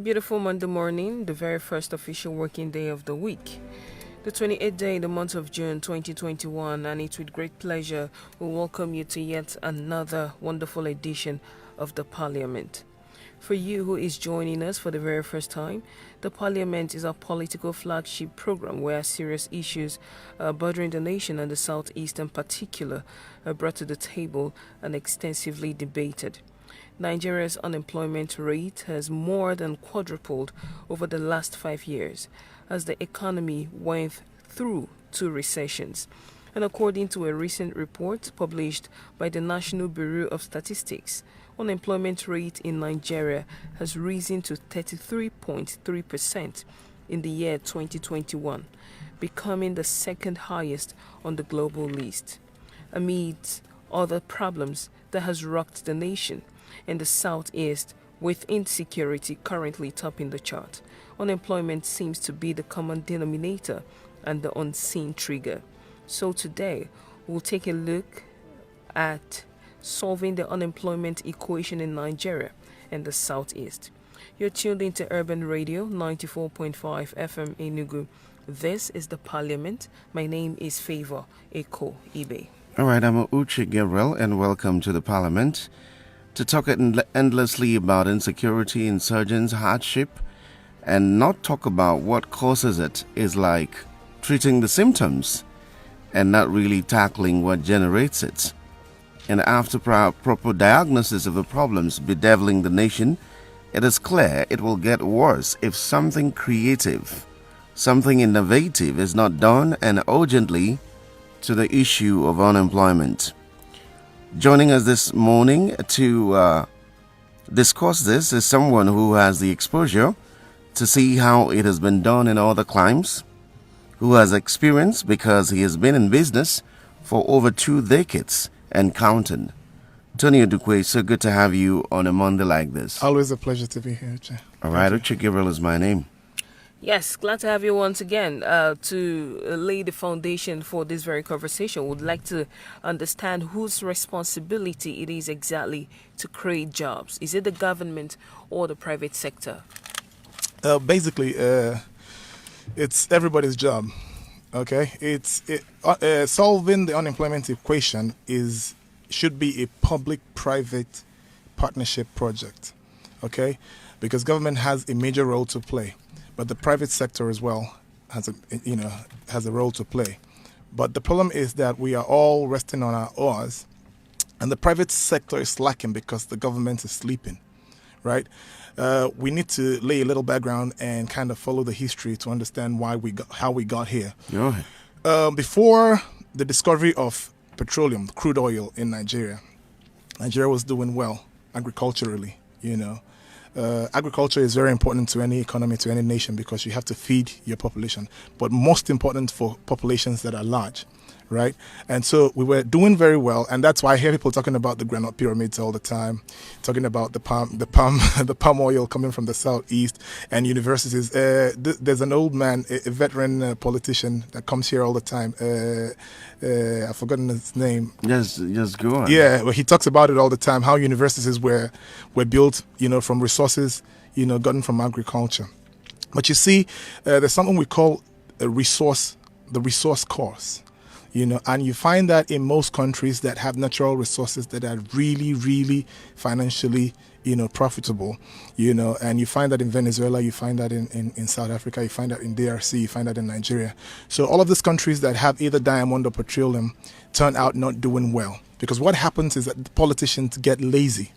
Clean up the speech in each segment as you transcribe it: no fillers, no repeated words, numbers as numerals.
beautiful Monday morning, the very first official working day of the week. The 28th day in the month of June 2021, and it's with great pleasure we welcome you to yet another wonderful edition of the Parliament. For you who is joining us for the very first time, the Parliament is a political flagship program where serious issues bothering the nation and the Southeast in particular are brought to the table and extensively debated. Nigeria's unemployment rate has more than quadrupled over the last 5 years as the economy went through 2 recessions. And according to a recent report published by the National Bureau of Statistics, unemployment rate in Nigeria has risen to 33.3% in the year 2021, becoming the second highest on the global list. Amid other problems that has rocked the nation in the Southeast, with insecurity currently topping the chart, unemployment seems to be the common denominator and the unseen trigger. So today, we'll take a look at solving the unemployment equation in Nigeria and the Southeast. You're tuned into Urban Radio 94.5 FM Enugu. This is the Parliament. My name is Favor Eko Ibe. All right, I'm Uche Gabriel, and welcome to the Parliament. To talk endlessly about insecurity, insurgents, hardship, and not talk about what causes it is like treating the symptoms and not really tackling what generates it. And after proper diagnosis of the problems bedeviling the nation, it is clear it will get worse if something creative, something innovative is not done and urgently to the issue of unemployment. Joining us this morning to discuss this is someone who has the exposure to see how it has been done in other climes, who has experience because he has been in business for over 2 decades and counting. Tony Odukwe, so good to have you on a Monday like this. Always a pleasure to be here, Uche. All right, Uche Gabriel is my name. Yes, glad to have you once again to lay the foundation for this very conversation. Would like to understand whose responsibility it is exactly to create jobs. Is it the government or the private sector? Basically, it's everybody's job. Okay, solving the unemployment equation should be a public-private partnership project. Okay, because government has a major role to play. But the private sector as well has a role to play. But the problem is that we are all resting on our oars, and the private sector is slacking because the government is sleeping, right? We need to lay a little background and kind of follow the history to understand how we got here. Yeah. Before the discovery of petroleum, crude oil in Nigeria was doing well agriculturally, agriculture is very important to any economy, to any nation, because you have to feed your population, but most important for populations that are large, right? And so we were doing very well, and that's why I hear people talking about the granite pyramids all the time, talking about the palm oil coming from the southeast and universities. There's an old man, a veteran politician that comes here all the time. I've forgotten his name. Yes, go on. Yeah, well, he talks about it all the time, how universities were built, from resources, gotten from agriculture. But you see, there's something we call the resource course, and you find that in most countries that have natural resources that are really, really financially, profitable, and you find that in Venezuela, you find that in South Africa, you find that in DRC, you find that in Nigeria. So all of these countries that have either diamond or petroleum turn out not doing well, because what happens is that the politicians get lazy,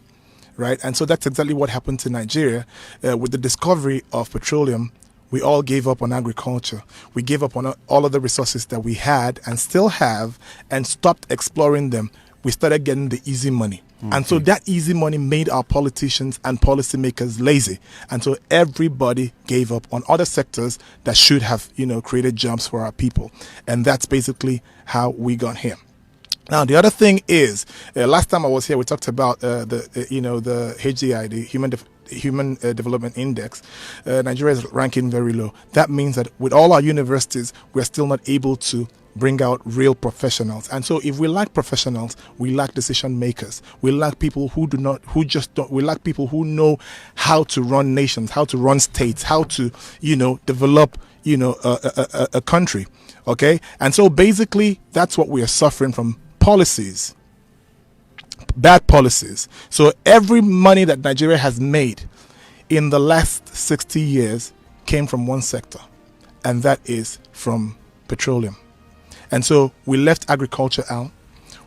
right? And so that's exactly what happened to Nigeria with the discovery of petroleum. We all gave up on agriculture. We gave up on all of the resources that we had and still have, and stopped exploring them. We started getting the easy money. Okay. And so that easy money made our politicians and policymakers lazy. And so everybody gave up on other sectors that should have, created jobs for our people. And that's basically how we got here. Now, the other thing is, last time I was here, we talked about the HDI, the Human Development Index. Nigeria is ranking very low. That means that with all our universities, we're still not able to bring out real professionals. And so if we lack professionals, we lack decision makers. We lack people who we lack people who know how to run nations, how to run states, how to, develop, a country. Okay. And so basically that's what we are suffering from: policies, bad policies. So every money that Nigeria has made in the last 60 years came from one sector, and that is from petroleum. And so we left agriculture out,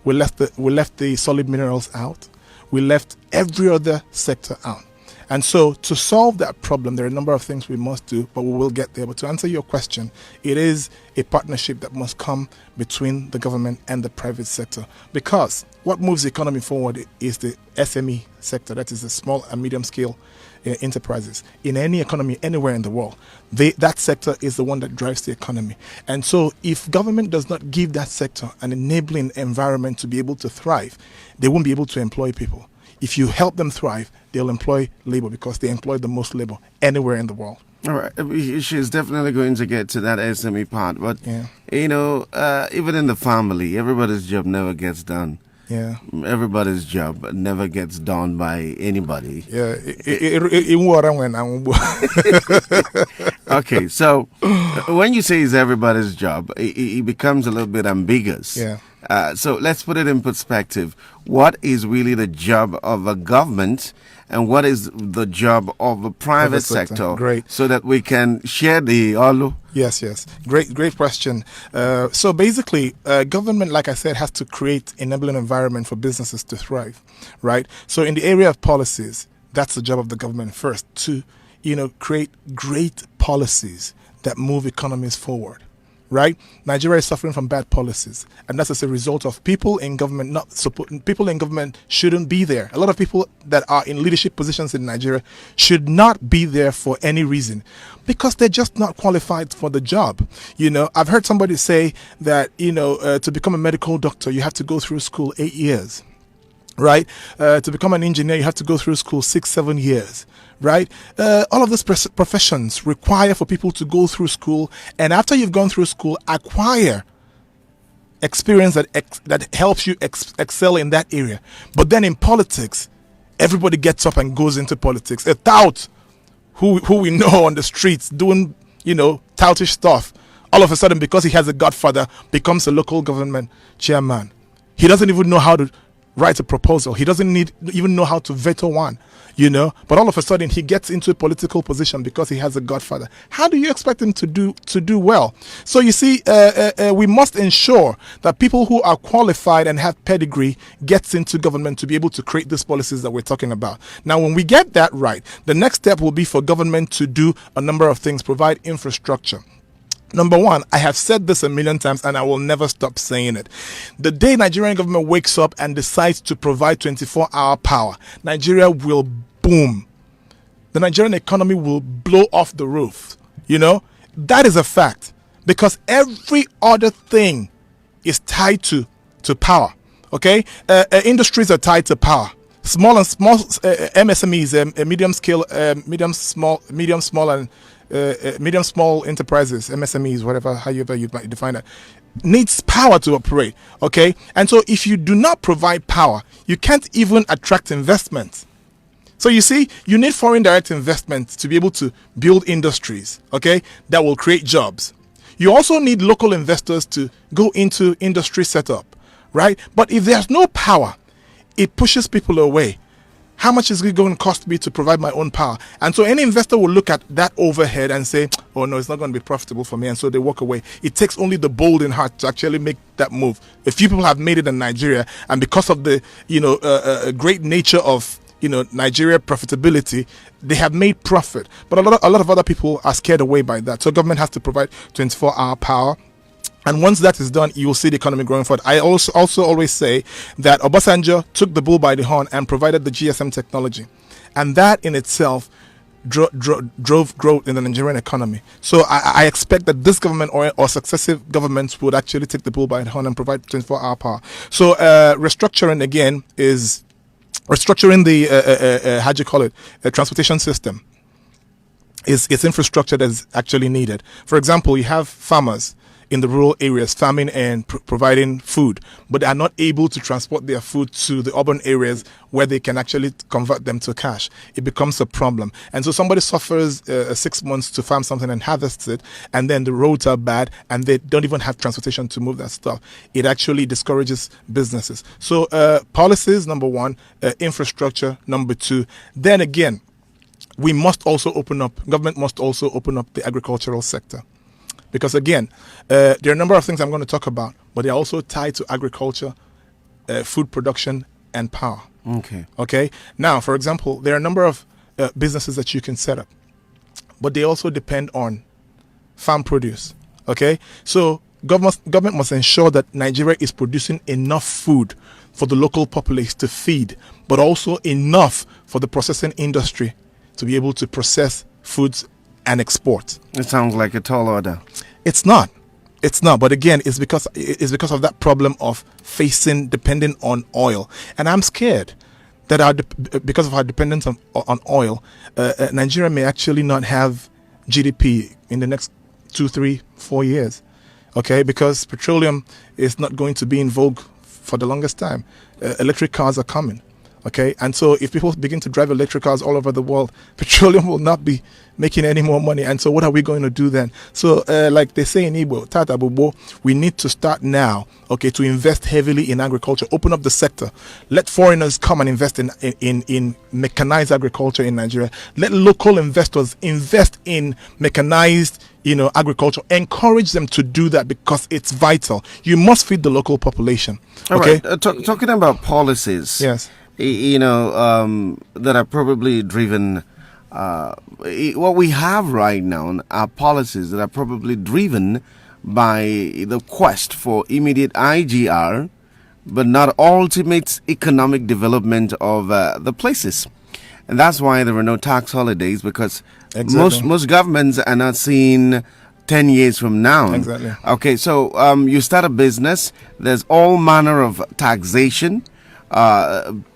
we left the solid minerals out, we left every other sector out. And so to solve that problem, there are a number of things we must do, but we will get there. But to answer your question, it is a partnership that must come between the government and the private sector, because what moves the economy forward is the SME sector, that is the small and medium scale enterprises. In any economy anywhere in the world, that sector is the one that drives the economy. And so if government does not give that sector an enabling environment to be able to thrive, they won't be able to employ people. If you help them thrive, they'll employ labor, because they employ the most labor anywhere in the world. All right, she's definitely going to get to that SME part, but Yeah. Even in the family, everybody's job never gets done. Yeah. Everybody's job never gets done by anybody. Yeah. Okay, so when you say it's everybody's job, it becomes a little bit ambiguous. Yeah. So let's put it in perspective. What is really the job of a government, and what is the job of a private sector? Great. So that we can share the olu. Yes. Great question. So basically, government, like I said, has to create enabling environment for businesses to thrive, right? So in the area of policies, that's the job of the government first, to, create great policies that move economies forward. Right? Nigeria is suffering from bad policies, and that's as a result of people in government not supporting. People in government shouldn't be there. A lot of people that are in leadership positions in Nigeria should not be there for any reason, because they're just not qualified for the job. I've heard somebody say that to become a medical doctor you have to go through school 8 years. Right? To become an engineer you have to go through school 6-7 years. Right? All of these professions require for people to go through school, and after you've gone through school, acquire experience that helps you excel in that area. But then in politics, everybody gets up and goes into politics. A tout who we know on the streets doing, toutish stuff, all of a sudden, because he has a godfather, becomes a local government chairman. He doesn't even know how to write a proposal. He doesn't even know how to veto one. But all of a sudden he gets into a political position because he has a godfather. How do you expect him to do well? So you see, we must ensure that people who are qualified and have pedigree gets into government to be able to create these policies that we're talking about. Now, when we get that right, the next step will be for government to do a number of things: provide infrastructure. Number one, I have said this a million times and I will never stop saying it. The day Nigerian government wakes up and decides to provide 24-hour power, Nigeria will boom. The Nigerian economy will blow off the roof. That is a fact, because every other thing is tied to MSMEs, okay? Industries are tied to power. Small MSMEs, medium small enterprises, MSMEs, however you might define it, needs power to operate, okay? And so if you do not provide power, you can't even attract investment. So you see, you need foreign direct investment to be able to build industries, okay, that will create jobs. You also need local investors to go into industry setup, right? But if there's no power, it pushes people away. How much is it going to cost me to provide my own power? And so any investor will look at that overhead and say, oh no, it's not going to be profitable for me. And so they walk away. It takes only the bold in heart to actually make that move. A few people have made it in Nigeria, and because of the great nature of Nigeria profitability, they have made profit. But a lot of other people are scared away by that. So government has to provide 24-hour power. And once that is done, you will see the economy growing forward. I also always say that Obasanjo took the bull by the horn and provided the GSM technology. And that in itself drove growth in the Nigerian economy. So I expect that this government or successive governments would actually take the bull by the horn and provide 24-hour power. So restructuring, again, is restructuring the transportation system. It's infrastructure that is actually needed. For example, you have farmers in the rural areas, farming and providing food, but they are not able to transport their food to the urban areas where they can actually convert them to cash. It becomes a problem. And so somebody suffers 6 months to farm something and harvest it, and then the roads are bad and they don't even have transportation to move that stuff. It actually discourages businesses. So policies, number one, infrastructure, number two. Then again, government must also open up the agricultural sector. Because again, there are a number of things I'm going to talk about, but they're also tied to agriculture, food production, and power. Okay. Now, for example, there are a number of businesses that you can set up, but they also depend on farm produce. Okay. So government must ensure that Nigeria is producing enough food for the local populace to feed, but also enough for the processing industry to be able to process foods and export. It sounds like a tall order. It's not. But again, it's because of that problem of depending on oil. And I'm scared that because of our dependence on oil, Nigeria may actually not have GDP in the next 2, 3, 4 years. Okay, because petroleum is not going to be in vogue for the longest time. Electric cars are coming. Okay, and so if people begin to drive electric cars all over the world, petroleum will not be making any more money. And so what are we going to do then? So like they say in Igbo, Tata Bobo, we need to start now, okay, to invest heavily in agriculture, open up the sector. Let foreigners come and invest in mechanized agriculture in Nigeria. Let local investors invest in mechanized agriculture. Encourage them to do that because it's vital. You must feed the local population. Okay. All right. Talking about policies. Yes. That are probably driven. What we have right now are policies that are probably driven by the quest for immediate IGR, but not ultimate economic development of the places. And that's why there are no tax holidays, because most governments are not seeing 10 years from now. Exactly. Okay, so you start a business, there's all manner of taxation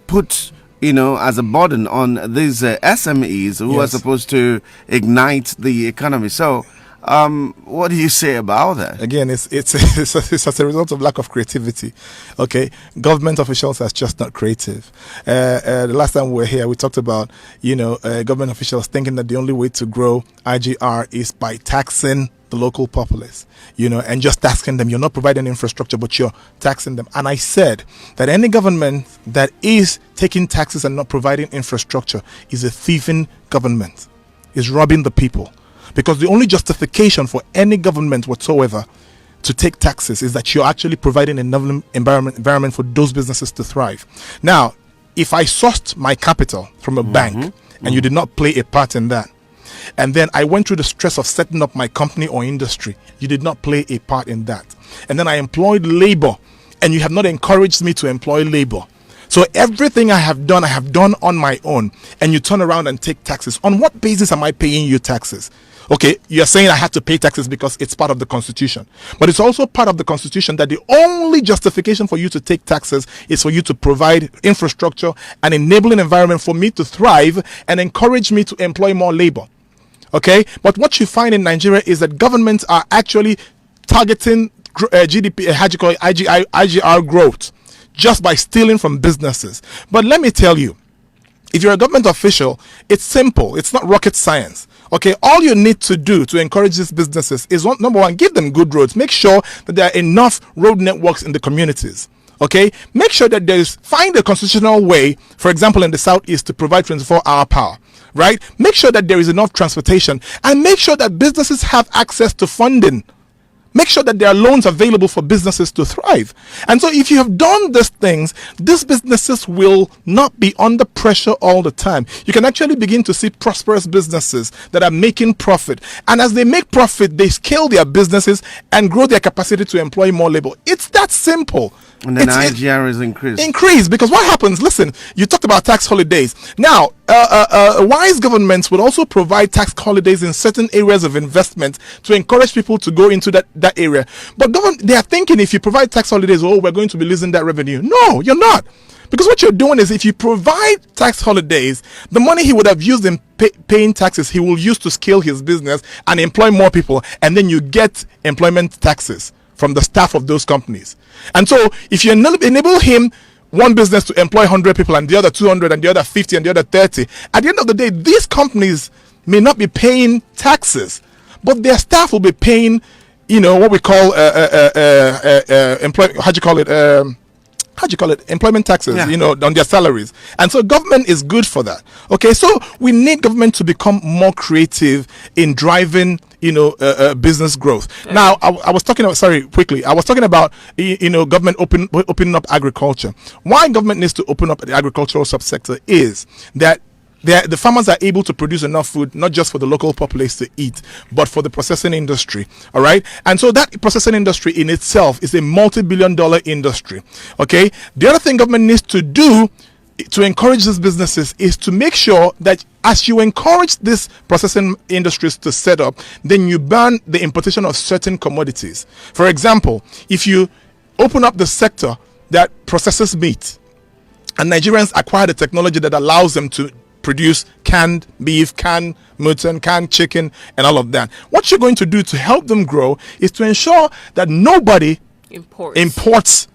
put as a burden on these SMEs who are supposed to ignite the economy. So what do you say about that? Again, it's as a result of lack of creativity. Okay, government officials are just not creative. The last time we were here, we talked about government officials thinking that the only way to grow IGR is by taxing the local populace, and just taxing them. You're not providing infrastructure, but you're taxing them. And I said that any government that is taking taxes and not providing infrastructure is a thieving government, is robbing the people. Because the only justification for any government whatsoever to take taxes is that you're actually providing an environment for those businesses to thrive. Now, if I sourced my capital from a bank and you did not play a part in that, and then I went through the stress of setting up my company or industry, you did not play a part in that. And then I employed labor, and you have not encouraged me to employ labor. So everything I have done on my own, and you turn around and take taxes. On what basis am I paying you taxes? Okay, you're saying I have to pay taxes because it's part of the Constitution. But it's also part of the Constitution that the only justification for you to take taxes is for you to provide infrastructure and enabling environment for me to thrive and encourage me to employ more labor. Okay, but what you find in Nigeria is that governments are actually targeting GDP, IGR growth just by stealing from businesses. But let me tell you, if you're a government official, it's simple. It's not rocket science. Okay, all you need to do to encourage these businesses is number one, give them good roads. Make sure that there are enough road networks in the communities. Okay, make sure that find a constitutional way, for example, in the southeast to provide 24-hour power. Right? Make sure that there is enough transportation, and make sure that businesses have access to funding. Make sure that there are loans available for businesses to thrive. And so if you have done these things, these businesses will not be under pressure all the time. You can actually begin to see prosperous businesses that are making profit. And as they make profit, they scale their businesses and grow their capacity to employ more labor. It's that simple. And then IGR is increased. Increased, because what happens, listen, you talked about tax holidays. Now, wise governments would also provide tax holidays in certain areas of investment to encourage people to go into that area. But they are thinking if you provide tax holidays, oh, we're going to be losing that revenue. No, you're not. Because what you're doing is if you provide tax holidays, the money he would have used in paying taxes, he will use to scale his business and employ more people. And then you get employment taxes from the staff of those companies. And so if you enable him one business to employ 100 people and the other 200 and the other 50 and the other 30, at the end of the day, these companies may not be paying taxes, but their staff will be paying, what we call employment taxes, on their salaries. And so government is good for that. Okay, so we need government to become more creative in driving business growth. Now, I was talking about, government opening up agriculture. Why government needs to open up the agricultural subsector is that the farmers are able to produce enough food, not just for the local populace to eat, but for the processing industry. All right. And so that processing industry in itself is a multi-billion-dollar industry. Okay. The other thing government needs to do to encourage these businesses is to make sure that as you encourage these processing industries to set up, then you ban the importation of certain commodities. For example, if you open up the sector that processes meat and Nigerians acquire the technology that allows them to produce canned beef, canned mutton, canned chicken, and all of that, what you're going to do to help them grow is to ensure that nobody imports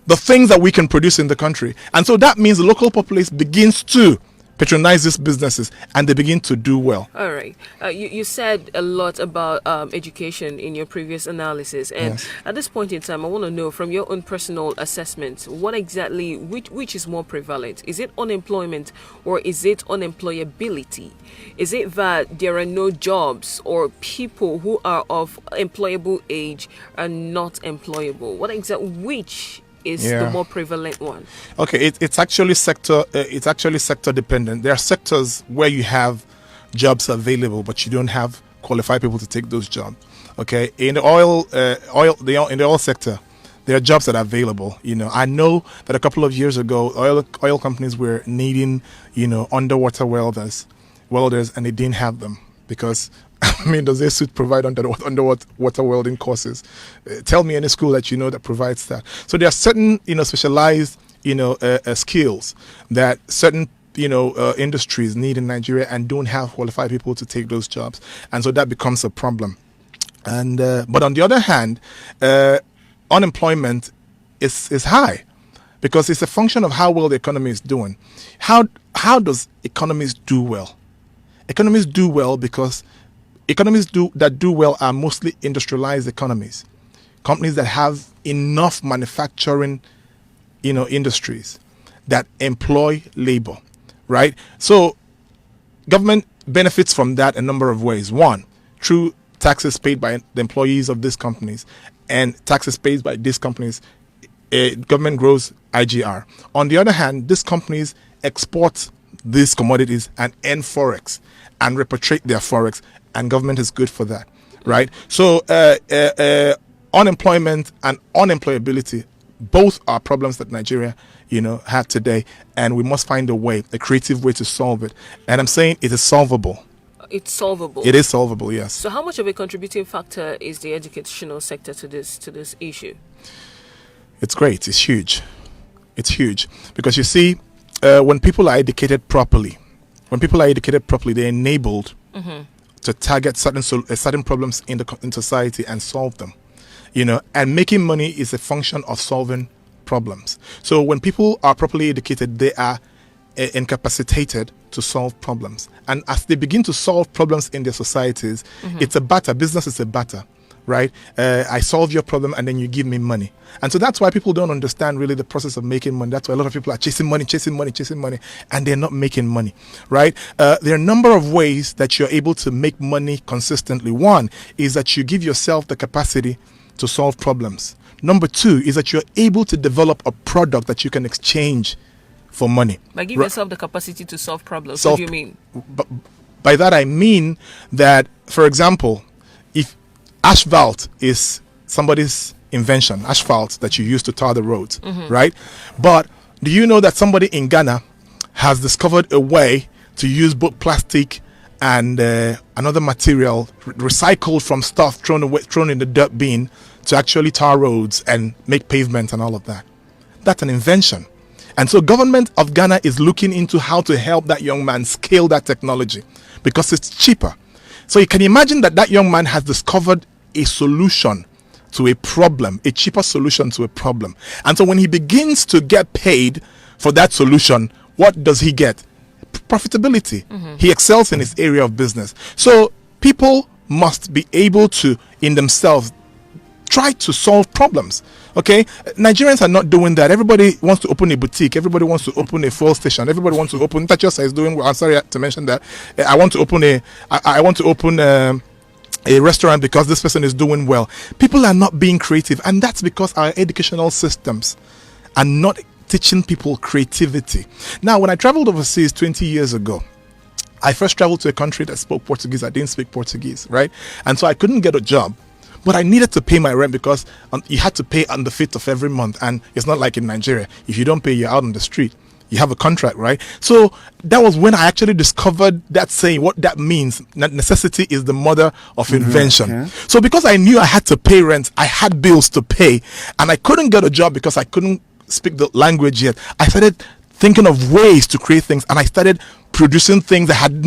the things that we can produce in the country. And so that means the local populace begins to patronize these businesses and they begin to do well. All right. You said a lot about education in your previous analysis. And Yes. at this point in time, I want to know from your own personal assessment, what exactly, which is more prevalent? Is it unemployment or is it unemployability? Is it that there are no jobs or people who are of employable age are not employable? Which is the more prevalent one? Okay, it's actually sector dependent. There are sectors where you have jobs available, but you don't have qualified people to take those jobs. Okay, in the oil sector, there are jobs that are available. I know that a couple of years ago, oil companies were needing underwater welders, and they didn't have them because. Does their suit provide underwater welding courses? Tell me any school that that provides that. So there are certain specialized skills that certain industries need in Nigeria and don't have qualified people to take those jobs, and so that becomes a problem. And but on the other hand, unemployment is high because it's a function of how well the economy is doing. How does economies do well? Economies do well because economies that do well are mostly industrialized economies, companies that have enough manufacturing, industries that employ labor, right? So government benefits from that a number of ways. One, through taxes paid by the employees of these companies and taxes paid by these companies, government grows IGR. On the other hand, these companies export these commodities and earn forex and repatriate their forex, and government is good for that, right? So unemployment and unemployability, both are problems that Nigeria, have today, and we must find a creative way to solve it. And I'm saying it is solvable. It's solvable. It is solvable, yes. So how much of a contributing factor is the educational sector to this issue? It's great. It's huge. It's huge because you see, when people are educated properly, they're enabled to target certain problems in society and solve them. And making money is a function of solving problems. So when people are properly educated, they are incapacitated to solve problems. And as they begin to solve problems in their societies, it's a barter. Business is a barter, right? I solve your problem and then you give me money. And so that's why people don't understand really the process of making money. That's why a lot of people are chasing money, and they're not making money, right? There are a number of ways that you're able to make money consistently. One is that you give yourself the capacity to solve problems. Number two is that you're able to develop a product that you can exchange for money. By giving yourself the capacity to solve problems, what do you mean? By that I mean that, for example, if asphalt is somebody's invention, asphalt that you use to tar the roads, right? But do you know that somebody in Ghana has discovered a way to use both plastic and another material recycled from stuff thrown in the dirt bin to actually tar roads and make pavements and all of that. That's an invention. And so government of Ghana is looking into how to help that young man scale that technology because it's cheaper. So you can imagine that young man has discovered a solution to a problem, a cheaper solution to a problem. And so when he begins to get paid for that solution, what does he get? Profitability. He excels in his area of business. So people must be able to, in themselves, try to solve problems. Okay, Nigerians are not doing that. Everybody wants to open a boutique. Everybody wants to open a fuel station. Everybody wants to open. Tachosa is doing well. I'm sorry to mention that. I want to open a restaurant because this person is doing well. People are not being creative, and that's because our educational systems are not teaching people creativity. Now, when I traveled overseas 20 years ago, I first traveled to a country that spoke Portuguese. I didn't speak Portuguese, right? And so I couldn't get a job. But I needed to pay my rent because you had to pay on the 5th of every month. And it's not like in Nigeria. If you don't pay, you're out on the street. You have a contract, right? So that was when I actually discovered that saying, what that means. Necessity is the mother of invention. Okay. So because I knew I had to pay rent, I had bills to pay, and I couldn't get a job because I couldn't speak the language yet, I started thinking of ways to create things, and I started producing things that hadn't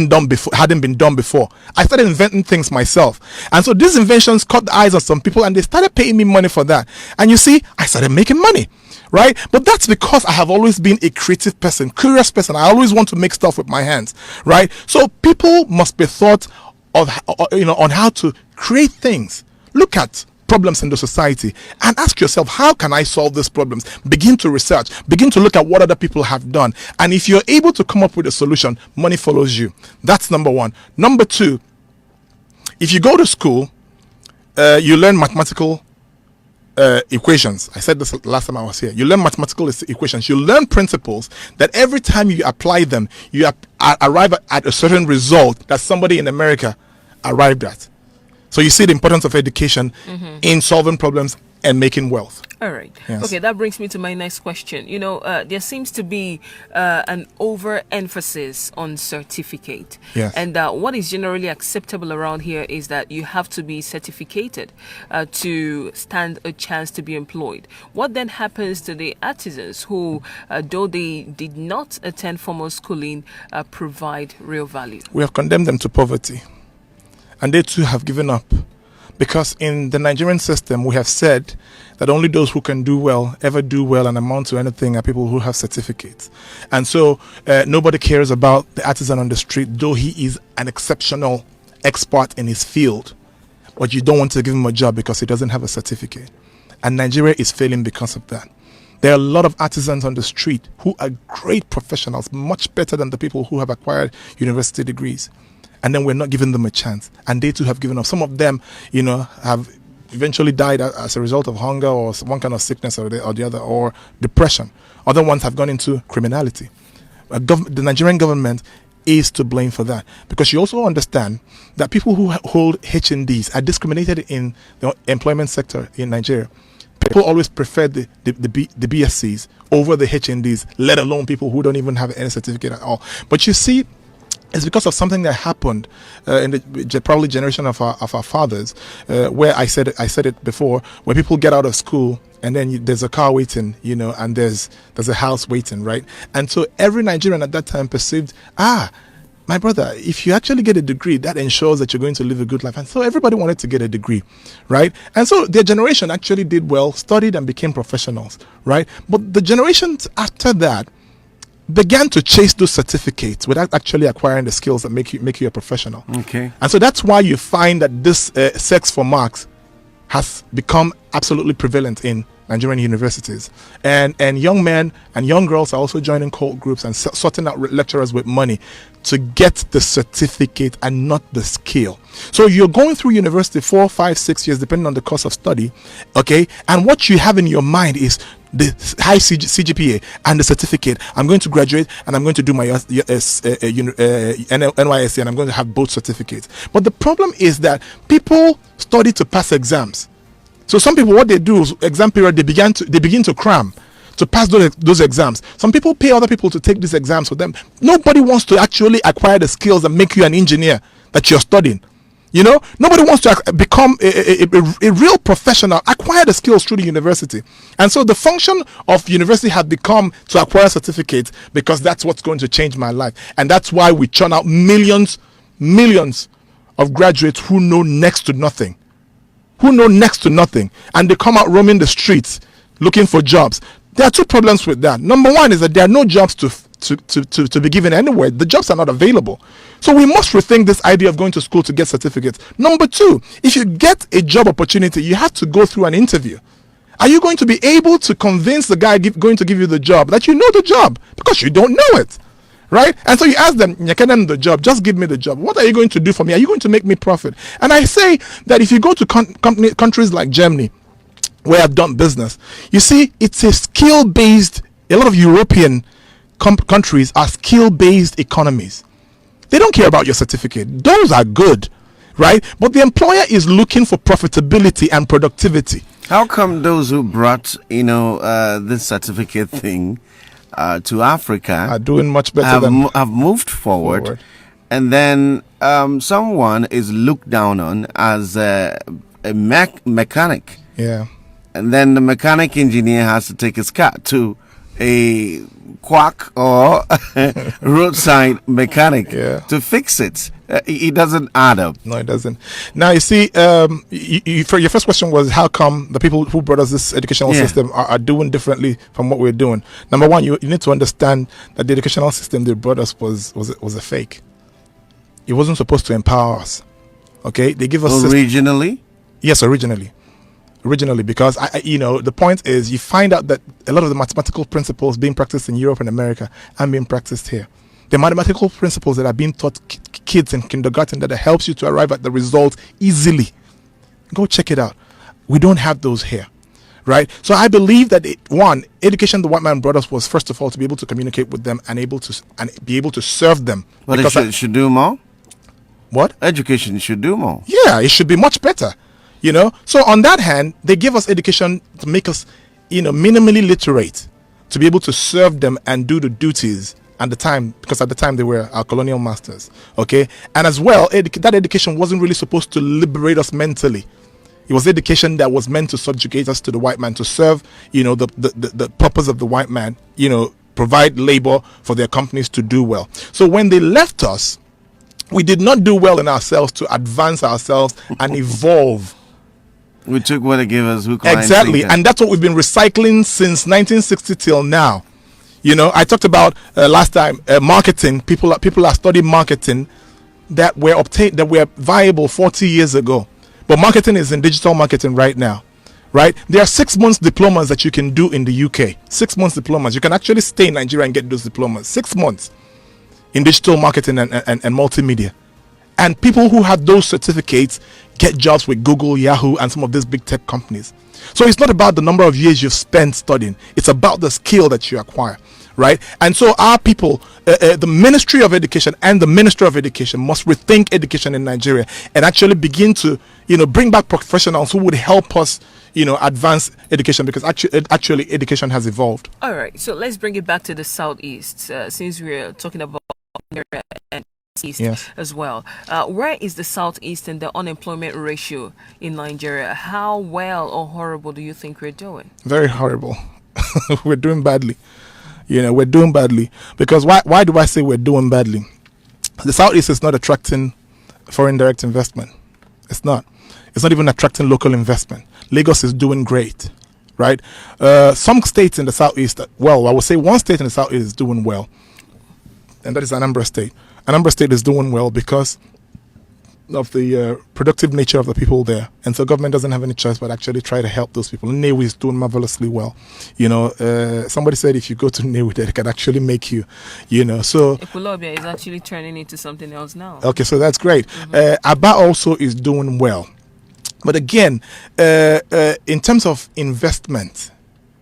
been done before. I started inventing things myself. And so these inventions caught the eyes of some people, and they started paying me money for that. And you see, I started making money, right? But that's because I have always been a creative person, curious person. I always want to make stuff with my hands, right? So people must be thought of, on how to create things. Look at problems in the society and ask yourself, how can I solve these problems? Begin to research, begin to look at what other people have done. And if you're able to come up with a solution, money follows you. That's number one. Number two, if you go to school, you learn mathematical equations. I said this last time I was here. You learn mathematical equations. You learn principles that every time you apply them, you arrive at a certain result that somebody in America arrived at. So you see the importance of education in solving problems and making wealth. All right. Yes. Okay, that brings me to my next question. There seems to be an overemphasis on certificate. Yes. And what is generally acceptable around here is that you have to be certificated to stand a chance to be employed. What then happens to the artisans who, though they did not attend formal schooling, provide real value? We have condemned them to poverty. And they too have given up. Because in the Nigerian system, we have said that only those who can do well, ever do well and amount to anything are people who have certificates. And so nobody cares about the artisan on the street, though he is an exceptional expert in his field. But you don't want to give him a job because he doesn't have a certificate. And Nigeria is failing because of that. There are a lot of artisans on the street who are great professionals, much better than the people who have acquired university degrees. And then we're not giving them a chance. And they too have given up. Some of them, have eventually died as a result of hunger or one kind of sickness or the other, or depression. Other ones have gone into criminality. The Nigerian government is to blame for that. Because you also understand that people who hold HNDs are discriminated in the employment sector in Nigeria. People always prefer the BScs over the HNDs, let alone people who don't even have any certificate at all. But you see, it's because of something that happened in the probably generation of our fathers, where I said it before, where people get out of school and then there's a car waiting, and there's a house waiting, right? And so every Nigerian at that time perceived, my brother, if you actually get a degree, that ensures that you're going to live a good life. And so everybody wanted to get a degree, right? And so their generation actually did well, studied and became professionals, right? But the generations after that began to chase those certificates without actually acquiring the skills that make you a professional. Okay. And so that's why you find that this sex for marks has become absolutely prevalent in Nigerian universities. And young men and young girls are also joining cult groups and sorting out lecturers with money to get the certificate and not the skill. So you're going through university 4, 5, 6 years, depending on the course of study, okay? And what you have in your mind is the high CGPA and the certificate. I'm going to graduate and I'm going to do my NYSC and I'm going to have both certificates. But the problem is that people study to pass exams. So some people, what they do is exam period, they begin to cram to pass those exams. Some people pay other people to take these exams for them. Nobody wants to actually acquire the skills and make you an engineer that you're studying. You know, nobody wants to become a real professional, acquire the skills through the university. And so the function of university has become to acquire certificates, because that's what's going to change my life. And that's why we churn out millions of graduates who know next to nothing. And they come out roaming the streets looking for jobs. There are two problems with that. Number one is that there are no jobs to be given anywhere. The jobs are not available. So we must rethink this idea of going to school to get certificates. Number two, if you get a job opportunity, you have to go through an interview. Are you going to be able to convince the guy going to give you the job that you know the job? Because you don't know it. Right? And so you ask them, the job, just give me the job. What are you going to do for me? Are you going to make me profit? And I say that if you go to countries like Germany, where I've done business, you see, it's a skill-based, a lot of European countries are skill-based economies. They don't care about your certificate. Those are good, right? But the employer is looking for profitability and productivity. How come those who brought, this certificate thing to Africa are doing much better have moved forward, and then someone is looked down on as a mechanic? Yeah. And then the mechanic engineer has to take his car to a quack or roadside mechanic to fix it. It doesn't add up. No, it doesn't. Now, you see, your first question was how come the people who brought us this educational system are doing differently from what we're doing. Number one, you need to understand that the educational system they brought us was a fake. It wasn't supposed to empower us. Okay? They give us... Originally? Yes, originally, because the point is you find out that a lot of the mathematical principles being practiced in Europe and America aren't being practiced here. The mathematical principles that are being taught kids in kindergarten that helps you to arrive at the result easily. Go check it out. We don't have those here, right? So I believe that education the white man brought us was first of all to be able to communicate with them and be able to serve them. But it should do more. What? Education should do more. Yeah, it should be much better. So on that hand, they give us education to make us, minimally literate, to be able to serve them and do the duties at the time, because at the time they were our colonial masters. Okay, and as well, that education wasn't really supposed to liberate us mentally. It was education that was meant to subjugate us to the white man, to serve, the purpose of the white man, provide labor for their companies to do well. So when they left us, we did not do well in ourselves to advance ourselves and evolve. We took what they gave us. Exactly, and that's what we've been recycling since 1960 till now. I talked about last time marketing. People are studying marketing that were viable 40 years ago, but marketing is in digital marketing right now. Right? There are 6 months diplomas that you can do in the UK. 6 months diplomas. You can actually stay in Nigeria and get those diplomas. 6 months in digital marketing and multimedia. And people who have those certificates get jobs with Google, Yahoo, and some of these big tech companies. So it's not about the number of years you've spent studying. It's about the skill that you acquire, right? And so our people, the Ministry of Education and the Minister of Education must rethink education in Nigeria and actually begin to, bring back professionals who would help us, advance education, because actually education has evolved. All right. So let's bring it back to the Southeast, since we're talking about Nigeria and East as well. Where is the Southeast and the unemployment ratio in Nigeria? How well or horrible do you think we're doing? Very horrible. We're doing badly. We're doing badly. Because why do I say we're doing badly? The Southeast is not attracting foreign direct investment. It's not. It's not even attracting local investment. Lagos is doing great, right? Some states in the Southeast, I would say one state in the Southeast is doing well, and that is Anambra State. Anambra State is doing well because of the productive nature of the people there, and so government doesn't have any choice but actually try to help those people. Nnewi is doing marvelously well. Somebody said if you go to Nnewi, they can actually make you, so Equilobia is actually turning into something else now. Okay, so that's great. Aba also is doing well, but again, in terms of investment,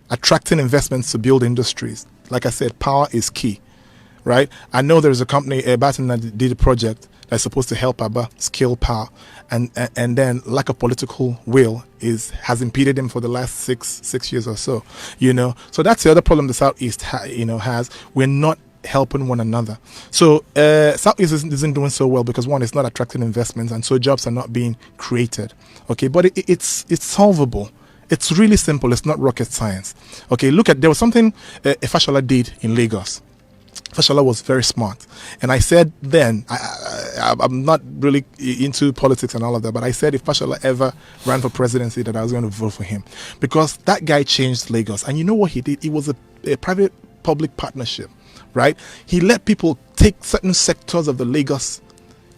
attracting investments to build industries, like I said, power is key. Right, I know there's a company, Baton, that did a project that's supposed to help Abba scale power, and then lack of political will has impeded him for the last six years or so. So that's the other problem the Southeast has. We're not helping one another. So Southeast isn't doing so well because, one, it's not attracting investments, and so jobs are not being created. Okay, but it's solvable. It's really simple. It's not rocket science. Okay, there was something Fashola did in Lagos. Fashola was very smart, and I said then, I'm not really into politics and all of that, but I said if Fashola ever ran for presidency, that I was going to vote for him, because that guy changed Lagos. And you know what he did? It was a private-public partnership, right? He let people take certain sectors of the Lagos,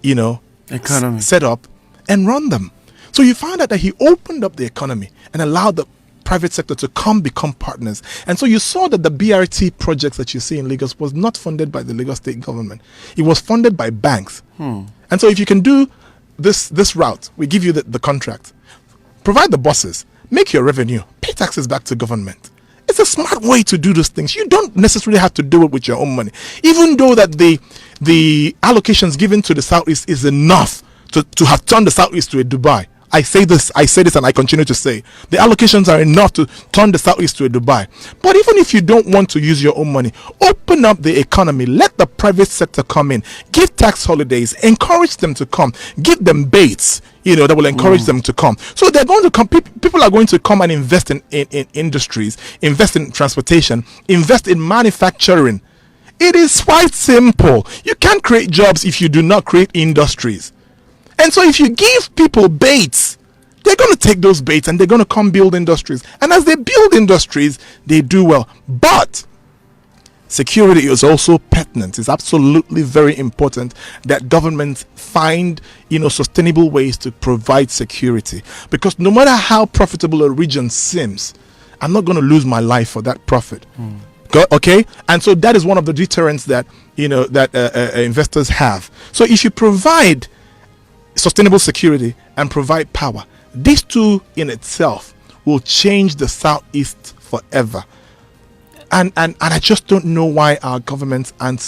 economy, set up and run them. So you found out that he opened up the economy and allowed the private sector to become partners. And so you saw that the BRT projects that you see in Lagos was not funded by the Lagos state government. It was funded by banks. And so if you can do this route, we give you the contract, provide the buses, make your revenue, pay taxes back to government. It's a smart way to do those things. You don't necessarily have to do it with your own money. Even though that the allocations given to the Southeast is enough to have turned the Southeast to a Dubai. I say this, and I continue to say, the allocations are enough to turn the Southeast to a Dubai. But even if you don't want to use your own money, open up the economy, let the private sector come in, give tax holidays, encourage them to come, give them baits, that will encourage them to come. So they're going to come, people are going to come and invest in industries, invest in transportation, invest in manufacturing. It is quite simple. You can't create jobs if you do not create industries. And so if you give people baits, they're going to take those baits and they're going to come build industries. And as they build industries, they do well. But security is also pertinent. It's absolutely very important that governments find, sustainable ways to provide security. Because no matter how profitable a region seems, I'm not going to lose my life for that profit. Okay? And so that is one of the deterrents that, investors have. So if you provide sustainable security and provide power, these two in itself will change the Southeast forever. And I just don't know why our governments and